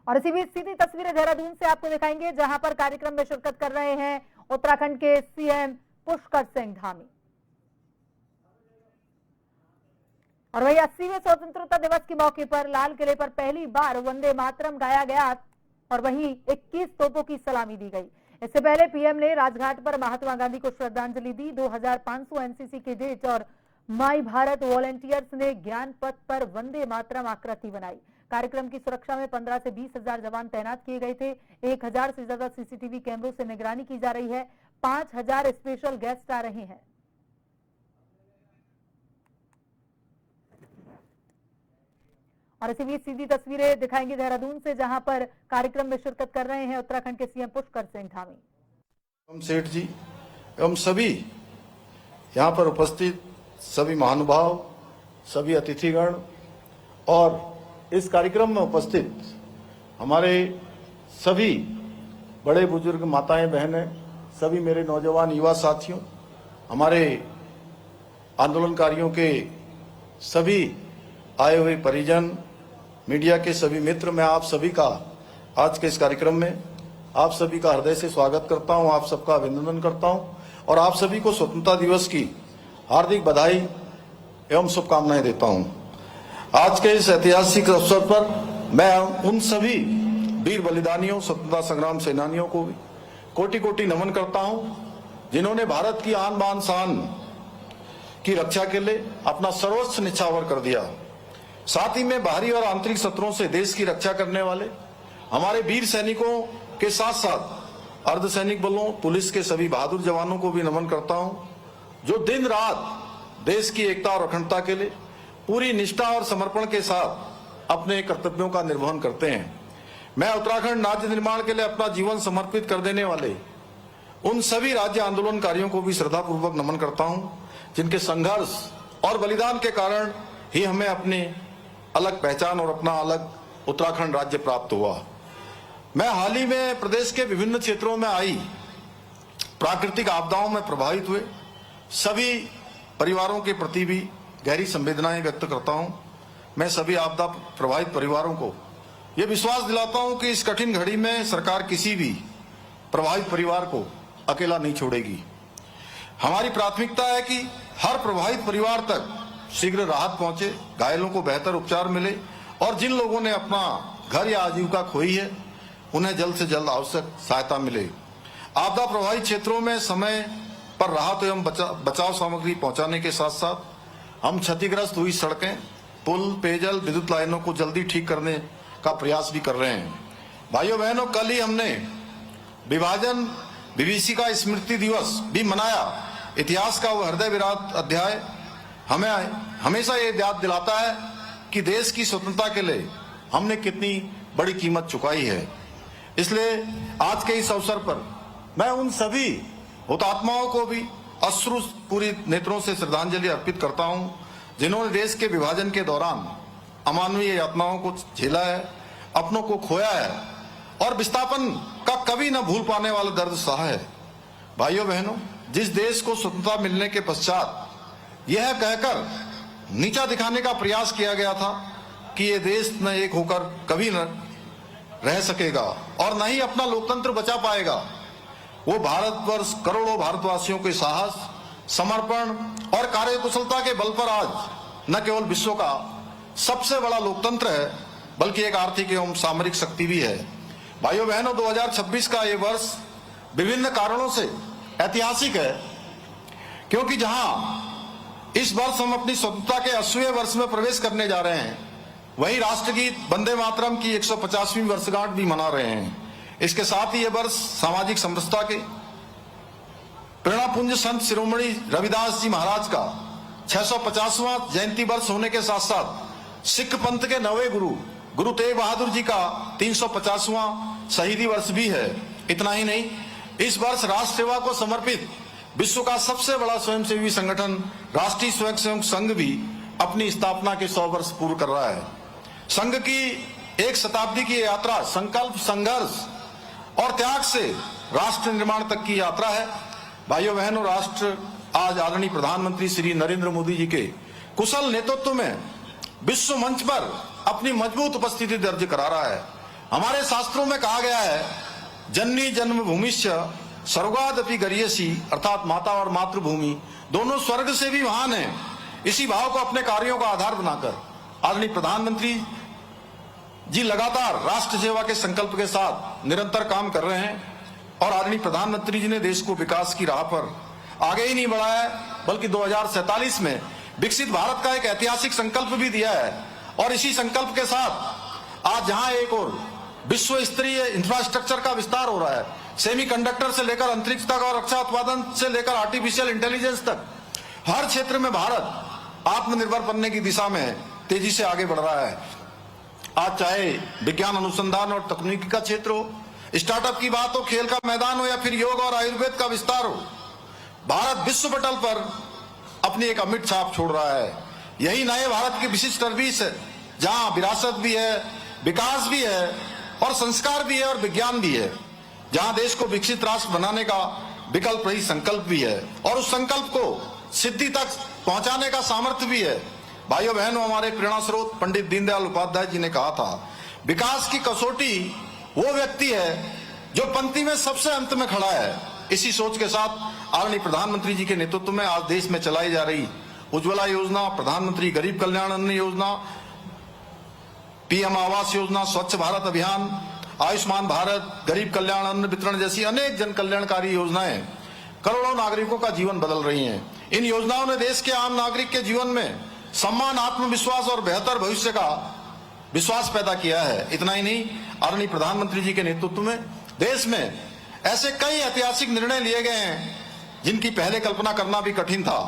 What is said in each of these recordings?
और इसी बीच सीधी तस्वीरें देहरादून से आपको दिखाएंगे, जहां पर कार्यक्रम में शिरकत कर रहे हैं उत्तराखंड के सीएम पुष्कर सिंह धामी। और वही 80वें स्वतंत्रता दिवस के मौके पर लाल किले पर पहली बार वंदे मातरम गाया गया और वहीं 21 तोपों की सलामी दी गई। इससे पहले पीएम ने राजघाट पर महात्मा गांधी को श्रद्धांजलि दी। 2500 एनसीसी कैडेट और माई भारत वॉलंटियर्स ने ज्ञान पथ पर वंदे मातरम आकृति बनाई। कार्यक्रम की सुरक्षा में 15 से 20 हजार जवान तैनात किए गए थे। 1000 से ज्यादा सीसीटीवी कैमरों से निगरानी की जा रही है। 5000 स्पेशल गेस्ट आ रहे हैं। और इसी बीच सीधी तस्वीरें दिखाएंगे देहरादून से, जहां पर कार्यक्रम में शिरकत कर रहे हैं उत्तराखंड के सीएम पुष्कर सिंह धामी। सेठ जी एवं सभी यहाँ पर उपस्थित सभी महानुभाव, सभी अतिथिगण और इस कार्यक्रम में उपस्थित हमारे सभी बड़े बुजुर्ग, माताएं, बहनें, सभी मेरे नौजवान युवा साथियों, हमारे आंदोलनकारियों के सभी आए हुए परिजन, मीडिया के सभी मित्र, मैं आप सभी का आज के इस कार्यक्रम में आप सभी का हृदय से स्वागत करता हूं, आप सबका अभिनंदन करता हूं और आप सभी को स्वतंत्रता दिवस की हार्दिक बधाई एवं शुभकामनाएं देता हूं। आज के इस ऐतिहासिक अवसर पर मैं उन सभी वीर बलिदानियों, स्वतंत्रता संग्राम सेनानियों को भी कोटि कोटि नमन करता हूं, जिन्होंने भारत की आन बान शान की रक्षा के लिए अपना सर्वस्व निछावर कर दिया। साथ ही में बाहरी और आंतरिक शत्रुओं से देश की रक्षा करने वाले हमारे वीर सैनिकों के साथ साथ अर्धसैनिक बलों, पुलिस के सभी बहादुर जवानों को भी नमन करता हूं, जो दिन रात देश की एकता और अखंडता के लिए पूरी निष्ठा और समर्पण के साथ अपने कर्तव्यों का निर्वहन करते हैं। मैं उत्तराखंड राज्य निर्माण के लिए अपना जीवन समर्पित कर देने वाले उन सभी राज्य आंदोलनकारियों को भी श्रद्धापूर्वक नमन करता हूं, जिनके संघर्ष और बलिदान के कारण ही हमें अपनी अलग पहचान और अपना अलग उत्तराखंड राज्य प्राप्त हुआ। मैं हाल ही में प्रदेश के विभिन्न क्षेत्रों में आई प्राकृतिक आपदाओं में प्रभावित हुए सभी परिवारों के प्रति भी गहरी संवेदनाएं व्यक्त करता हूं। मैं सभी आपदा प्रभावित परिवारों को यह विश्वास दिलाता हूं कि इस कठिन घड़ी में सरकार किसी भी प्रभावित परिवार को अकेला नहीं छोड़ेगी। हमारी प्राथमिकता है कि हर प्रभावित परिवार तक शीघ्र राहत पहुंचे, घायलों को बेहतर उपचार मिले और जिन लोगों ने अपना घर या आजीविका खोई है उन्हें जल्द से जल्द आवश्यक सहायता मिले। आपदा प्रभावित क्षेत्रों में समय पर राहत एवं बचाव सामग्री पहुंचाने के साथ साथ हम क्षतिग्रस्त हुई सड़कें, पुल, पेयजल, विद्युत लाइनों को जल्दी ठीक करने का प्रयास भी कर रहे हैं। भाइयों बहनों, कल ही हमने विभाजन विभीषिका स्मृति दिवस भी मनाया। इतिहास का वह हृदय विदारक अध्याय हमें हमेशा ये याद दिलाता है कि देश की स्वतंत्रता के लिए हमने कितनी बड़ी कीमत चुकाई है। इसलिए आज के इस अवसर पर मैं उन सभी हुतात्माओं को भी अश्रु पूरी नेत्रों से श्रद्धांजलि अर्पित करता हूं, जिन्होंने देश के विभाजन के दौरान अमानवीय यातनाओं को झेला है, अपनों को खोया है और विस्थापन का कभी न भूल पाने वाला दर्द सहा है। भाइयों बहनों, जिस देश को स्वतंत्रता मिलने के पश्चात यह कहकर नीचा दिखाने का प्रयास किया गया था कि यह देश न एक होकर कभी न रह सकेगा और न ही अपना लोकतंत्र बचा पाएगा, वो भारतवर्ष करोड़ों भारतवासियों के साहस, समर्पण और कार्यकुशलता के बल पर आज न केवल विश्व का सबसे बड़ा लोकतंत्र है बल्कि एक आर्थिक एवं सामरिक शक्ति भी है। भाइयों बहनों, 2026 का ये वर्ष विभिन्न कारणों से ऐतिहासिक है, क्योंकि जहां इस वर्ष हम अपनी स्वतंत्रता के 80वें वर्ष में प्रवेश करने जा रहे हैं, वही राष्ट्रगीत वंदे मातरम की 150वीं वर्षगांठ भी मना रहे हैं। इसके साथ ही यह वर्ष सामाजिक समरसता के प्रेरणापुंज संत शिरोमणि रविदास जी महाराज का 650वां जयंती वर्ष होने के साथ साथ सिख पंथ के नवे गुरु तेग बहादुर जी का 350वां शहीदी वर्ष भी है। इतना ही नहीं, इस वर्ष राष्ट्र सेवा को समर्पित विश्व का सबसे बड़ा स्वयंसेवी संगठन राष्ट्रीय स्वयंसेवक संघ भी अपनी स्थापना के 100 वर्ष पूर्ण कर रहा है। संघ की एक शताब्दी की यात्रा संकल्प, संघर्ष और त्याग से राष्ट्र निर्माण तक की यात्रा है। भाइयों बहनों, राष्ट्र आज आदरणीय प्रधानमंत्री श्री नरेंद्र मोदी जी के कुशल नेतृत्व में विश्व मंच पर अपनी मजबूत उपस्थिति दर्ज करा रहा है। हमारे शास्त्रों में कहा गया है, जननी जन्मभूमिश्च स्वर्गादपि गरीयसी, अर्थात माता और मातृभूमि दोनों स्वर्ग से भी महान है। इसी भाव को अपने कार्यों का आधार बनाकर आदरणीय प्रधानमंत्री जी लगातार राष्ट्र सेवा के संकल्प के साथ निरंतर काम कर रहे हैं और आदरणीय प्रधानमंत्री जी ने देश को विकास की राह पर आगे ही नहीं बढ़ाया है, बल्कि 2047 में विकसित भारत का एक ऐतिहासिक संकल्प भी दिया है। और इसी संकल्प के साथ आज जहां एक और विश्व स्तरीय इंफ्रास्ट्रक्चर का विस्तार हो रहा है, सेमीकंडक्टर से लेकर अंतरिक्ष तक और रक्षा उत्पादन से लेकर आर्टिफिशियल इंटेलिजेंस तक, हर क्षेत्र में भारत आत्मनिर्भर बनने की दिशा में तेजी से आगे बढ़ रहा है। आज चाहे विज्ञान अनुसंधान और तकनीकी का क्षेत्र हो, स्टार्टअप की बात हो, खेल का मैदान हो या फिर योग और आयुर्वेद का विस्तार हो, भारत विश्व पटल पर अपनी एक अमिट छाप छोड़ रहा है। यही नए भारत की विशिष्ट सर्विस है, जहां विरासत भी है, विकास भी है और संस्कार भी है और विज्ञान भी है, जहां देश को विकसित राष्ट्र बनाने का विकल्प रही संकल्प भी है और उस संकल्प को सिद्धि तक पहुंचाने का सामर्थ्य भी है। भाइयों बहनों, हमारे प्रेरणा स्रोत पंडित दीनदयाल उपाध्याय जी ने कहा था, विकास की कसौटी वो व्यक्ति है जो पंक्ति में सबसे अंत में खड़ा है। इसी सोच के साथ आदरणीय प्रधानमंत्री जी के नेतृत्व में आज देश में चलाई जा रही उज्ज्वला योजना, प्रधानमंत्री गरीब कल्याण अन्न योजना, पीएम आवास योजना, स्वच्छ भारत अभियान, आयुष्मान भारत, गरीब कल्याण अन्न वितरण जैसी अनेक जन कल्याणकारी योजनाएं करोड़ों नागरिकों का जीवन बदल रही हैं। इन योजनाओं ने देश के आम नागरिक के जीवन में सम्मान, आत्मविश्वास और बेहतर भविष्य का विश्वास पैदा किया है। इतना ही नहीं, आदरणीय प्रधानमंत्री जी के नेतृत्व में देश में ऐसे कई ऐतिहासिक निर्णय लिए गए हैं जिनकी पहले कल्पना करना भी कठिन था।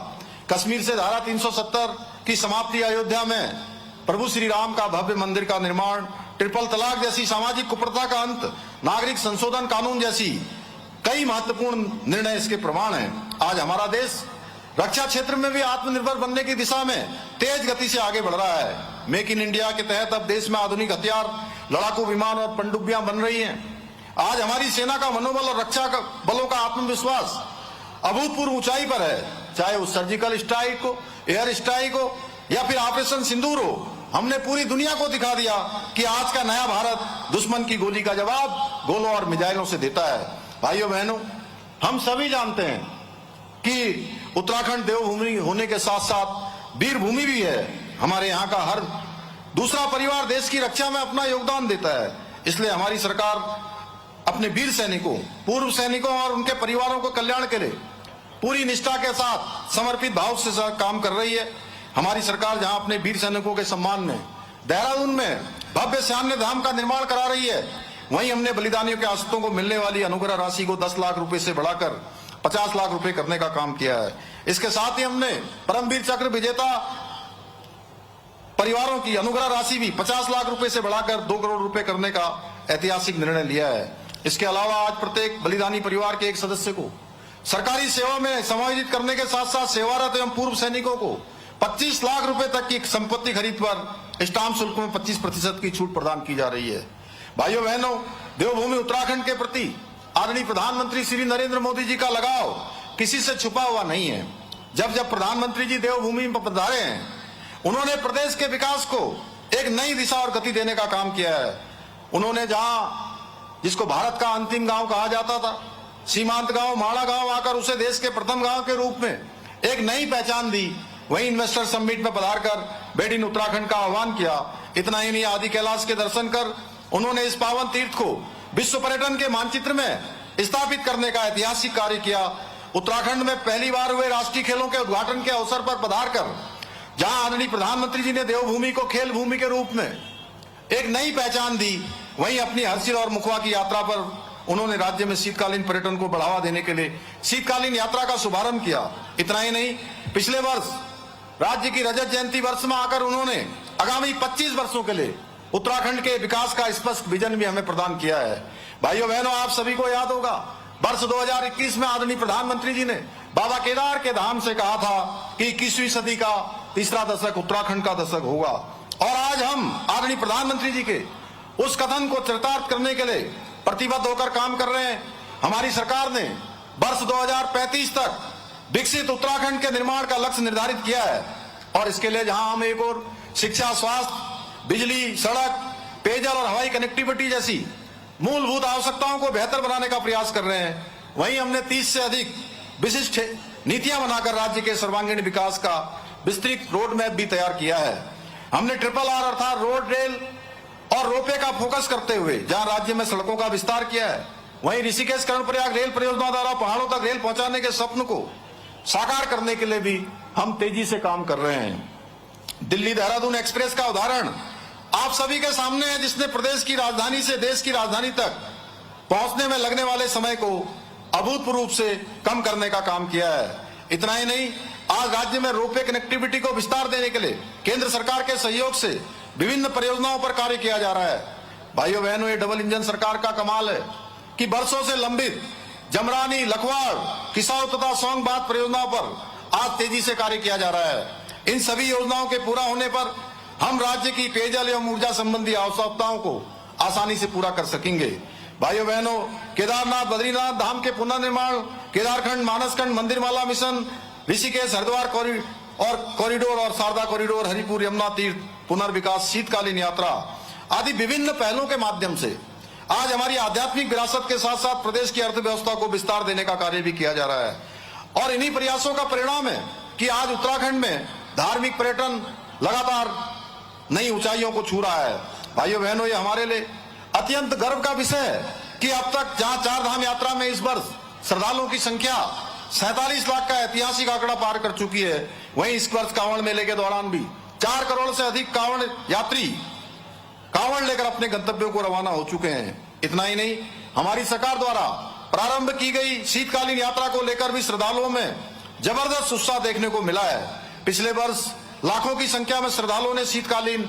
कश्मीर से धारा 370 की समाप्ति, अयोध्या में प्रभु श्री राम का भव्य मंदिर का निर्माण, ट्रिपल तलाक जैसी सामाजिक कुप्रथा का अंत, नागरिक संशोधन कानून जैसी कई महत्वपूर्ण निर्णय इसके प्रमाण हैं। आज हमारा देश रक्षा क्षेत्र में भी आत्मनिर्भर बनने की दिशा में तेज गति से आगे बढ़ रहा है। मेक इन इंडिया के तहत अब देश में आधुनिक हथियार, लड़ाकू विमान और पनडुब्बियां बन रही हैं। आज हमारी सेना का मनोबल और रक्षा बलों का आत्मविश्वास अभूतपूर्व ऊंचाई पर है। चाहे वो सर्जिकल स्ट्राइक हो, एयर स्ट्राइक हो या फिर ऑपरेशन सिंदूर हो, हमने पूरी दुनिया को दिखा दिया कि आज का नया भारत दुश्मन की गोली का जवाब गोलों और मिसाइलों से देता है। भाइयों बहनों, हम सभी जानते हैं कि उत्तराखंड देवभूमि होने के साथ साथ वीर भूमि भी है। हमारे यहाँ का हर दूसरा परिवार देश की रक्षा में अपना योगदान देता है। इसलिए हमारी सरकार अपने वीर सैनिकों, पूर्व सैनिकों और उनके परिवारों को कल्याण के लिए पूरी निष्ठा के साथ समर्पित भाव से काम कर रही है। हमारी सरकार जहां अपने वीर सैनिकों के सम्मान में देहरादून में भव्य सैन्य धाम का निर्माण करा रही है, वहीं हमने बलिदानियों के आश्रितों को मिलने वाली अनुग्रह राशि को 10 लाख रुपए से बढ़ाकर 50 लाख रुपए करने का काम किया है। इसके साथ ही हमने परमवीर चक्र विजेता परिवारों की अनुग्रह राशि भी 50 लाख रुपए से बढ़ाकर 2 करोड़ रुपए करने का ऐतिहासिक निर्णय लिया है। इसके अलावा आज प्रत्येक बलिदानी परिवार के एक सदस्य को सरकारी सेवा में समायोजित करने के साथ साथ सेवारत एवं पूर्व सैनिकों को 25 लाख रुपए तक की संपत्ति खरीद पर स्टाम्प शुल्क में 25% की छूट प्रदान की जा रही है। भाइयों बहनों, देवभूमि उत्तराखंड के प्रति आदरणीय प्रधानमंत्री श्री नरेंद्र मोदी जी का लगाव किसी से छुपा हुआ नहीं है। जब प्रधानमंत्री जी देवभूमि पर पधारे हैं, उन्होंने प्रदेश के विकास को एक नई दिशा और गति देने का काम किया है। उन्होंने जहां जिसको भारत का अंतिम गांव कहा जाता था, सीमांत गांव, माड़ा गांव आकर उसे देश के प्रथम गांव के रूप में एक नई पहचान दी। वहीं इन्वेस्टर समिट में पधारकर मेड इन उत्तराखंड का आह्वान किया। इतना ही नहीं, आदि कैलाश के दर्शन कर उन्होंने इस पावन तीर्थ को विश्व पर्यटन के मानचित्र में स्थापित करने का ऐतिहासिक कार्य किया। उत्तराखंड में पहली बार हुए राष्ट्रीय खेलों के उद्घाटन के अवसर पर पधारकर जहां आदरणीय प्रधानमंत्री जी ने देवभूमि को खेल भूमि के रूप में एक नई पहचान दी, वहीं अपनी हर्षिल और मुखवा की यात्रा पर उन्होंने राज्य में शीतकालीन पर्यटन को बढ़ावा देने के लिए शीतकालीन यात्रा का शुभारंभ किया। इतना ही नहीं, पिछले वर्ष राज्य की रजत जयंती वर्ष में आकर उन्होंने आगामी 25 वर्षों के लिए उत्तराखंड के विकास का स्पष्ट विजन भी हमें प्रदान किया है। भाइयों बहनों, आप सभी को याद होगा, वर्ष 2021 में आदरणीय प्रधानमंत्री जी ने बाबा केदार के धाम से कहा था कि 21वीं सदी का तीसरा दशक उत्तराखंड का दशक होगा। और आज हम आदरणीय प्रधानमंत्री जी के उस कथन को चरितार्थ करने के लिए प्रतिबद्ध होकर काम कर रहे हैं। हमारी सरकार ने वर्ष 2035 तक विकसित उत्तराखंड के निर्माण का लक्ष्य निर्धारित किया है और इसके लिए जहां हम एक और शिक्षा, स्वास्थ्य, बिजली, सड़क, पेयजल और हवाई कनेक्टिविटी जैसी मूलभूत आवश्यकताओं को बेहतर बनाने का प्रयास कर रहे हैं। वहीं हमने 30 से अधिक विशिष्ट नीतियां बनाकर राज्य के सर्वांगीण विकास का विस्तृत रोड मैप भी तैयार किया है। हमने RRR अर्थात रोड, रेल और रोपवे का फोकस करते हुए जहां राज्य में सड़कों का विस्तार किया है, वहीं ऋषिकेश कर्णप्रयाग रेल परियोजना द्वारा पहाड़ों तक रेल पहुंचाने के स्वप्न को साकार करने के लिए भी हम तेजी से काम कर रहे हैं। दिल्ली देहरादून एक्सप्रेस का उदाहरण आप सभी के सामने है, जिसने प्रदेश की राजधानी से देश की राजधानी तक पहुंचने में लगने वाले समय को अभूतपूर्व रूप से कम करने का काम किया है। इतना ही नहीं, आज राज्य में रोपवे कनेक्टिविटी को विस्तार देने के लिए केंद्र सरकार के सहयोग से विभिन्न परियोजनाओं पर कार्य किया जा रहा है। भाइयों बहनों, ये डबल इंजन सरकार का कमाल है कि वर्षों से लंबित जमरानी, लखवाड़, किसाऊ तथा सोंगबात परियोजनाओं पर आज तेजी से कार्य किया जा रहा है। इन सभी योजनाओं के पूरा होने पर हम राज्य की पेयजल एवं ऊर्जा संबंधी आवश्यकताओं को आसानी से पूरा कर सकेंगे। भाइयों बहनों, केदारनाथ बद्रीनाथ धाम के पुनर्निर्माण, केदारखंड मानसखंड मंदिरमाला मिशन, ऋषिकेश हरिद्वार कॉरिडोर और शारदा कॉरिडोर, हरिपुर यमुना तीर्थ पुनर्विकास, शीतकालीन यात्रा आदि विभिन्न पहलों के माध्यम से आज हमारी आध्यात्मिक विरासत के साथ साथ प्रदेश की अर्थव्यवस्था को विस्तार देने का कार्य भी किया जा रहा है। और इन्हीं प्रयासों का परिणाम है कि आज उत्तराखंड में धार्मिक पर्यटन लगातार नई ऊंचाइयों को छू रहा है। भाइयों बहनों, ये हमारे लिए अत्यंत गर्व का विषय है कि अब तक जहां 4 धाम यात्रा में इस वर्ष श्रद्धालुओं की संख्या 47 लाख का ऐतिहासिक आंकड़ा पार कर चुकी है, वहीं इस वर्ष कांवड़ मेले के दौरान भी 4 करोड़ से अधिक कांवड़ यात्री कांवड़ लेकर अपने गंतव्यों को रवाना हो चुके हैं। इतना ही नहीं, हमारी सरकार द्वारा प्रारंभ की गई शीतकालीन यात्रा को लेकर भी श्रद्धालुओं में जबरदस्त उत्साह देखने को मिला है। पिछले वर्ष लाखों की संख्या में श्रद्धालुओं ने शीतकालीन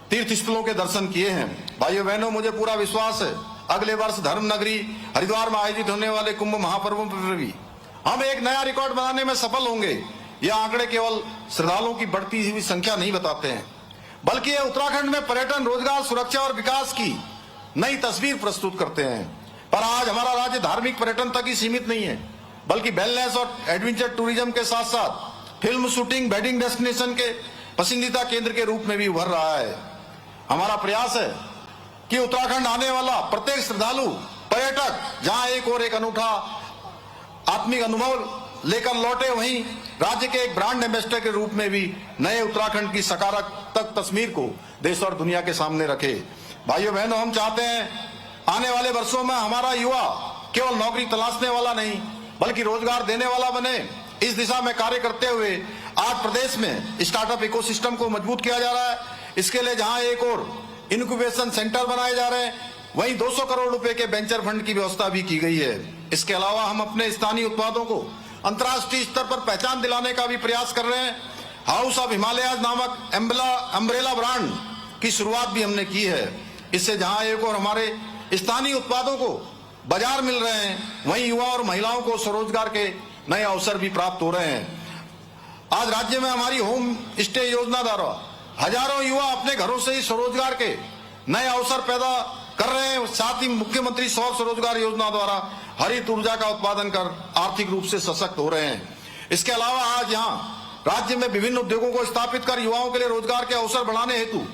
तीर्थ स्थलों के दर्शन किए हैं। भाइयों बहनों, मुझे पूरा विश्वास है अगले वर्ष धर्म नगरी हरिद्वार में आयोजित होने वाले कुंभ महापर्व पर भी हम एक नया रिकॉर्ड बनाने में सफल होंगे। ये आंकड़े केवल श्रद्धालुओं की बढ़ती हुई संख्या नहीं बताते हैं, बल्कि ये उत्तराखंड में पर्यटन, रोजगार, सुरक्षा और विकास की नई तस्वीर प्रस्तुत करते हैं। पर आज हमारा राज्य धार्मिक पर्यटन तक ही सीमित नहीं है, बल्कि वेलनेस और एडवेंचर टूरिज्म के साथ साथ फिल्म शूटिंग, वेडिंग डेस्टिनेशन के पसंदीदा केंद्र के रूप में भी उभर रहा है। हमारा प्रयास है कि उत्तराखंड आने वाला प्रत्येक श्रद्धालु पर्यटक जहां एक और एक अनूठा आत्मिक अनुभव लेकर लौटे, वहीं राज्य के एक ब्रांड एम्बेसडर के रूप में भी नए उत्तराखंड की सकारात्मक तस्वीर को देश और दुनिया के सामने रखे। भाइयों बहनों, हम चाहते हैं आने वाले वर्षों में हमारा युवा केवल नौकरी तलाशने वाला नहीं, बल्कि रोजगार देने वाला बने। इस दिशा में कार्य करते हुए आज प्रदेश में स्टार्टअप इकोसिस्टम को मजबूत किया जा रहा है। इसके लिए जहां एक और इनक्यूबेशन सेंटर बनाए जा रहे हैं, वहीं 200 करोड़ रुपए के वेंचर फंड की व्यवस्था भी की गई है। इसके अलावा हम अपने स्थानीय उत्पादों को अंतर्राष्ट्रीय स्तर पर पहचान दिलाने का भी प्रयास कर रहे हैं। हाउस ऑफ हिमालयाज नामक अम्ब्रेला ब्रांड की शुरुआत भी हमने की है। इससे जहां एक और हमारे स्थानीय उत्पादों को बाजार मिल रहे हैं, वहीं युवा और महिलाओं को स्वरोजगार के नए अवसर भी प्राप्त हो रहे हैं। आज राज्य में हमारी होम स्टे योजना द्वारा हजारों युवा अपने घरों से ही स्वरोजगार के नए अवसर पैदा कर रहे हैं। साथ ही मुख्यमंत्री सौर स्वरोजगार योजना द्वारा हरित ऊर्जा का उत्पादन कर आर्थिक रूप से सशक्त हो रहे हैं। इसके अलावा आज यहाँ राज्य में विभिन्न उद्योगों को स्थापित कर युवाओं के लिए रोजगार के अवसर बढ़ाने हेतु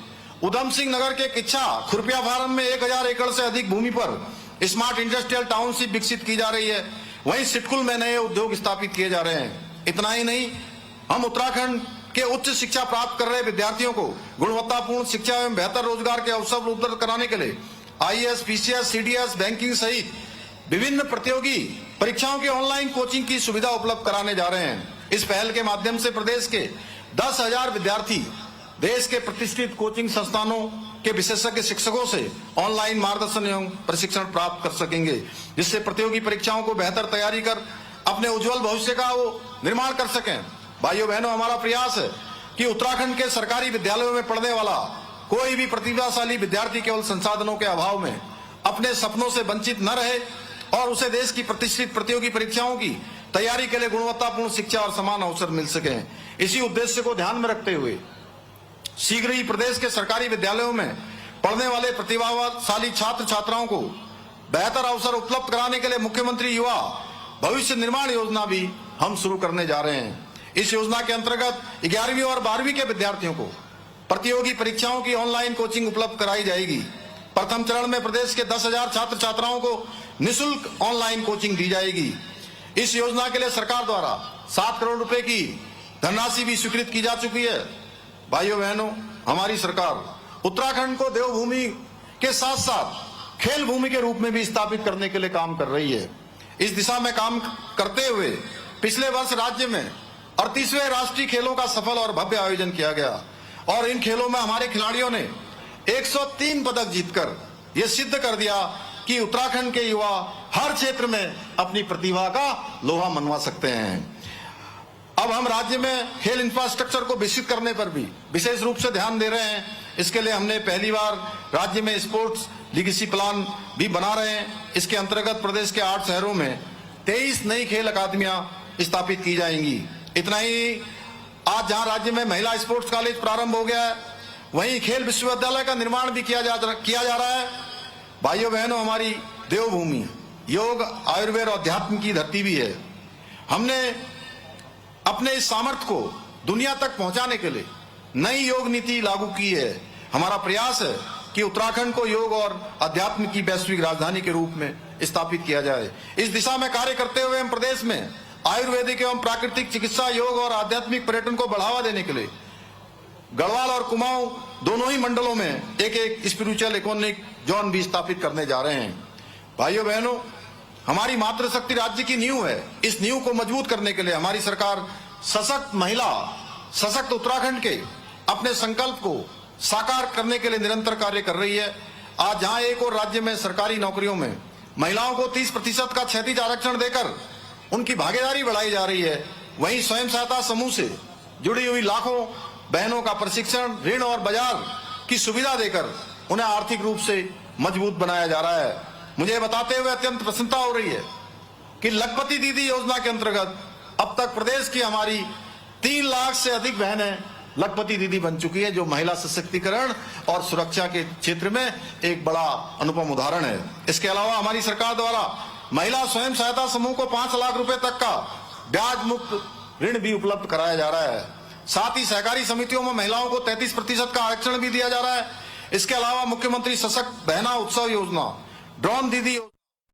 उधम सिंह नगर के किच्छा खुरपिया फार्म में 1000 एकड़ से अधिक भूमि पर स्मार्ट इंडस्ट्रियल टाउनशिप विकसित की जा रही है। वहीं सिटकुल में नए उद्योग स्थापित किए जा रहे हैं। इतना ही नहीं, हम उत्तराखंड के उच्च शिक्षा प्राप्त कर रहे विद्यार्थियों को गुणवत्तापूर्ण शिक्षा एवं बेहतर रोजगार के अवसर उपलब्ध कराने के लिए IAS, PCS, CDS, बैंकिंग सहित विभिन्न प्रतियोगी परीक्षाओं की ऑनलाइन कोचिंग की सुविधा उपलब्ध कराने जा रहे हैं। इस पहल के माध्यम से प्रदेश के 10,000 विद्यार्थी देश के प्रतिष्ठित कोचिंग संस्थानों के विशेषज्ञ शिक्षकों से ऑनलाइन मार्गदर्शन एवं प्रशिक्षण प्राप्त कर सकेंगे, जिससे प्रतियोगी परीक्षाओं को बेहतर तैयारी कर अपने उज्जवल भविष्य का वो निर्माण कर सकें। भाइयों बहनों, हमारा प्रयास है कि उत्तराखंड के सरकारी विद्यालयों में पढ़ने वाला कोई भी प्रतिभाशाली विद्यार्थी केवल संसाधनों के अभाव में अपने सपनों से वंचित न रहे और उसे देश की प्रतिष्ठित प्रतियोगी परीक्षाओं की तैयारी के लिए गुणवत्तापूर्ण शिक्षा और समान अवसर मिल सके। इसी उद्देश्य को ध्यान में रखते हुए शीघ्र ही प्रदेश के सरकारी विद्यालयों में पढ़ने वाले प्रतिभाशाली छात्र छात्राओं को बेहतर अवसर उपलब्ध कराने के लिए मुख्यमंत्री युवा भविष्य निर्माण योजना भी हम शुरू करने जा रहे हैं। इस योजना के अंतर्गत 11वीं और 12वीं के विद्यार्थियों को प्रतियोगी परीक्षाओं की ऑनलाइन कोचिंग उपलब्ध कराई जाएगी। प्रथम चरण में प्रदेश के 10,000 छात्र छात्राओं को निःशुल्क ऑनलाइन कोचिंग दी जाएगी। इस योजना के लिए सरकार द्वारा 7 करोड़ रुपए की धनराशि भी स्वीकृत की जा चुकी है। भाइयों बहनों, हमारी सरकार उत्तराखंड को देवभूमि के साथ साथ खेल भूमि के रूप में भी स्थापित करने के लिए काम कर रही है। इस दिशा में काम करते हुए पिछले वर्ष राज्य में 38वें राष्ट्रीय खेलों का सफल और भव्य आयोजन किया गया और इन खेलों में हमारे खिलाड़ियों ने 103 पदक जीतकर यह सिद्ध कर दिया कि उत्तराखंड के युवा हर क्षेत्र में अपनी प्रतिभा का लोहा मनवा सकते हैं। अब हम राज्य में खेल इंफ्रास्ट्रक्चर को विकसित करने पर भी विशेष रूप से ध्यान दे रहे हैं। इसके लिए हमने पहली बार राज्य में स्पोर्ट्स लीगेसी प्लान भी बना रहे हैं। इसके अंतर्गत प्रदेश के 8 शहरों में 23 नई खेल अकादमियां स्थापित की जाएंगी। इतना ही, आज जहां राज्य में महिला स्पोर्ट्स कॉलेज प्रारंभ हो गया है, वहीं खेल विश्वविद्यालय का निर्माण भी किया जा रहा है। भाइयों बहनों, हमारी देवभूमि योग, आयुर्वेद और अध्यात्म की धरती भी है। हमने अपने इस सामर्थ्य को दुनिया तक पहुंचाने के लिए नई योग नीति लागू की है। हमारा प्रयास है कि उत्तराखंड को योग और अध्यात्म की वैश्विक राजधानी के रूप में स्थापित किया जाए। इस दिशा में कार्य करते हुए हम प्रदेश में आयुर्वेदिक एवं प्राकृतिक चिकित्सा, योग और आध्यात्मिक पर्यटन को बढ़ावा देने के लिए गढ़वाल और कुमाऊं दोनों ही मंडलों में एक स्पिरिचुअल इकोनॉमिक जोन भी स्थापित करने जा रहे हैं। भाइयों बहनों, हमारी मातृशक्ति राज्य की नींव है। इस नींव को मजबूत करने के लिए हमारी सरकार सशक्त महिला, सशक्त उत्तराखंड के अपने संकल्प को साकार करने के लिए निरंतर कार्य कर रही है। आज जहां एक और राज्य में सरकारी नौकरियों में महिलाओं को 30% का क्षैतिज आरक्षण देकर उनकी भागीदारी बढ़ाई जा रही है, वहीं स्वयं सहायता समूह से जुड़ी हुई लाखों बहनों का प्रशिक्षण, ऋण और बाजार की सुविधा देकर उन्हें आर्थिक रूप से मजबूत बनाया जा रहा है। मुझे बताते हुए अत्यंत प्रसन्नता हो रही है कि लखपति दीदी योजना के अंतर्गत अब तक प्रदेश की हमारी 3 लाख से अधिक बहनें लखपति दीदी बन चुकी है, जो महिला सशक्तिकरण और सुरक्षा के क्षेत्र में एक बड़ा अनुपम उदाहरण है। इसके अलावा हमारी सरकार द्वारा महिला स्वयं सहायता समूह को 5 लाख रुपए तक का ब्याज मुक्त ऋण भी उपलब्ध कराया जा रहा है। साथ ही सहकारी समितियों में महिलाओं को 33% का आरक्षण भी दिया जा रहा है। इसके अलावा मुख्यमंत्री सशक्त बहना उत्सव योजना, ड्रोन दीदी